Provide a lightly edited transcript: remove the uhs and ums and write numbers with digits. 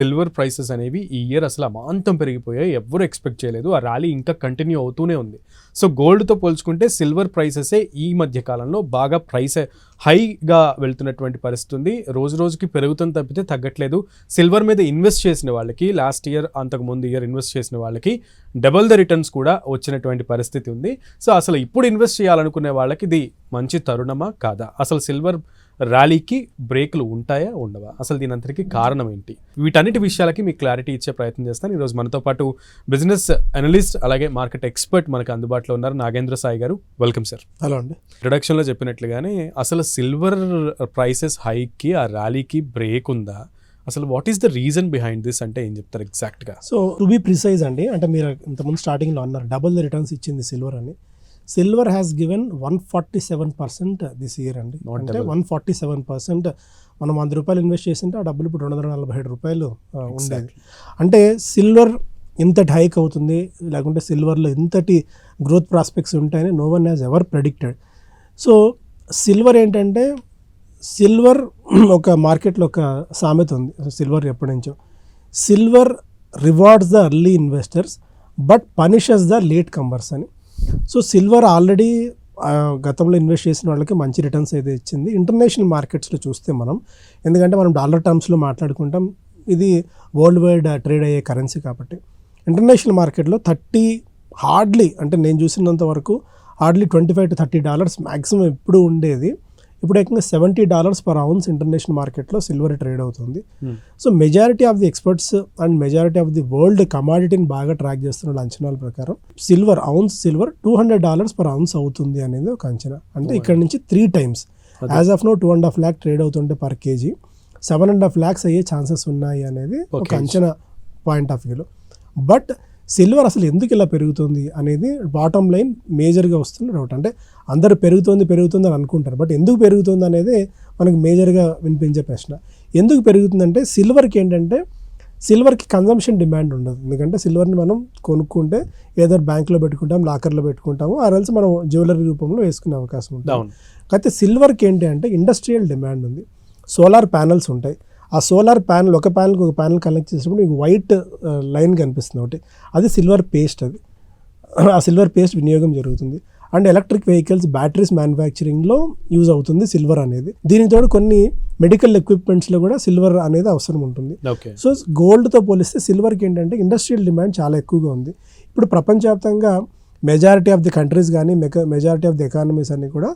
Silver prices అనేవి ఈ year అసలు అమాంతం పెరిగిపోయాయి. ఎవ్వరు ఎక్స్పెక్ట్ చేయలేదు. ఆ ర్యాలీ ఇంకా కంటిన్యూ అవుతూనే ఉంది. సో గోల్డ్తో పోల్చుకుంటే సిల్వర్ ప్రైసెసే ఈ మధ్య కాలంలో బాగా ప్రైస్ హైగా వెళ్తున్నటువంటి పరిస్థితి ఉంది. రోజు రోజుకి పెరుగుతుంది తప్పితే తగ్గట్లేదు. సిల్వర్ మీద ఇన్వెస్ట్ చేసిన వాళ్ళకి లాస్ట్ ఇయర్ అంతకు ముందు ఇయర్ ఇన్వెస్ట్ చేసిన వాళ్ళకి డబుల్ ద రిటర్న్స్ కూడా వచ్చినటువంటి పరిస్థితి ఉంది. సో అసలు ఇప్పుడు ఇన్వెస్ట్ చేయాలనుకునే వాళ్ళకి ఇది మంచి తరుణమా కాదా? అసలు సిల్వర్ ర్యాలీకి బ్రేకులు ఉంటాయా ఉండవా? అసలు దీని అంతటికి కారణం ఏంటి? వీటన్నిటి విషయాలకి మీకు క్లారిటీ ఇచ్చే ప్రయత్నం చేస్తాను. ఈరోజు మనతో పాటు బిజినెస్ అనలిస్ట్ అలాగే మార్కెట్ ఎక్స్పర్ట్ మనకు అందుబాటులో ఉన్నారు. నాగేంద్ర సాయి గారు, వెల్కమ్ సార్. హలో అండి. ఇంట్రడక్షన్లో చెప్పినట్లుగానే అసలు సిల్వర్ ప్రైసెస్ హైకి ఆ ర్యాలీకి బ్రేక్ ఉందా? అసలు what is the reason behind this అంటే ఏం చెప్తారు ఎగ్జాక్ట్గా? సో టు బి ప్రిసైజ్ అండి, అంటే మీరు ఇంతకుముందు స్టార్టింగ్లో అన్నారు డబుల్ ద రిటర్న్స్ ఇచ్చింది సిల్వర్ అని. Silver has given 147% this year అండి. అంటే 147% మనం ₹100 ఇన్వెస్ట్ చేసింటే ఆ డబ్బులు ఇప్పుడు ₹247 ఉండేది. అంటే సిల్వర్ ఇంతటి హైక్ అవుతుంది, లేకుంటే సిల్వర్లో ఇంతటి గ్రోత్ ప్రాస్పెక్ట్స్ ఉంటాయని no one has ever predicted. So silver ఏంటంటే, సిల్వర్ ఒక మార్కెట్లో ఒక సామెత ఉంది సిల్వర్ ఎప్పటి నుంచో. Silver rewards the early investors but punishes the latecomers అని. సో సిల్వర్ ఆల్రెడీ గతంలో ఇన్వెస్ట్ చేసిన వాళ్ళకి మంచి రిటర్న్స్ అయితే ఇచ్చింది. ఇంటర్నేషనల్ మార్కెట్స్లో చూస్తే మనం, ఎందుకంటే మనం డాలర్ టర్మ్స్లో మాట్లాడుకుంటాం, ఇది వరల్డ్ వైడ్ ట్రేడ్ అయ్యే కరెన్సీ కాబట్టి ఇంటర్నేషనల్ మార్కెట్లో 30 హార్డ్లీ, అంటే నేను చూసినంత వరకు హార్డ్లీ $25 to $30 మ్యాక్సిమం ఎప్పుడు ఉండేది. ఇప్పుడు ఏకంగా $70 per ounce ఇంటర్నేషనల్ మార్కెట్లో సిల్వర్ ట్రేడ్ అవుతుంది. So majority of the experts and majority of the world కమాడిటీని బాగా ట్రాక్ చేస్తున్న అంచనాల ప్రకారం సిల్వర్ $200 per ounce అవుతుంది అనేది ఒక అంచనా. అంటే ఇక్కడ నుంచి 3 times as of now 2.5 lakh trade అవుతుంటే పర్ కేజీ 7.5 lakhs అయ్యే ఛాన్సెస్ ఉన్నాయి అనేది ఒక అంచనా పాయింట్ ఆఫ్ వ్యూలో. బట్ సిల్వర్ అసలు ఎందుకు ఇలా పెరుగుతుంది అనేది బాటమ్ లైన్ మేజర్గా వస్తున్న డౌట్. అంటే అందరూ పెరుగుతుంది అని అనుకుంటారు, బట్ ఎందుకు పెరుగుతుంది అనేది మనకు మేజర్గా వినిపించే ప్రశ్న. ఎందుకు పెరుగుతుందంటే సిల్వర్కి ఏంటంటే, సిల్వర్కి కన్జంప్షన్ డిమాండ్ ఉండదు. ఎందుకంటే సిల్వర్ని మనం కొనుక్కుంటే ఏదో బ్యాంక్లో పెట్టుకుంటాం, లాకర్లో పెట్టుకుంటాము, ఆర్ఎల్స్ మనం జ్యువెలరీ రూపంలో వేసుకునే అవకాశం ఉంటుంది. అయితే సిల్వర్కి ఏంటి అంటే ఇండస్ట్రియల్ డిమాండ్ ఉంది. సోలార్ ప్యానల్స్ ఉంటాయి. ఆ సోలార్ ప్యానల్, ఒక ప్యానల్కి ఒక ప్యానల్ కనెక్ట్ చేసినప్పుడు మీకు వైట్ లైన్ కనిపిస్తుంది ఒకటి, అది సిల్వర్ పేస్ట్. అది ఆ సిల్వర్ పేస్ట్ వినియోగం జరుగుతుంది. అండ్ ఎలక్ట్రిక్ వెహికల్స్, బ్యాటరీస్ మ్యానుఫ్యాక్చరింగ్లో యూజ్ అవుతుంది సిల్వర్ అనేది. దీనితో కొన్ని మెడికల్ ఎక్విప్మెంట్స్లో కూడా సిల్వర్ అనేది అవసరం ఉంటుంది. సో గోల్డ్తో పోలిస్తే సిల్వర్కి ఏంటంటే ఇండస్ట్రియల్ డిమాండ్ చాలా ఎక్కువగా ఉంది. ఇప్పుడు ప్రపంచవ్యాప్తంగా మెజారిటీ ఆఫ్ ది కంట్రీస్ కానీ మెజారిటీ ఆఫ్ ది ఎకానమీస్ అన్ని కూడా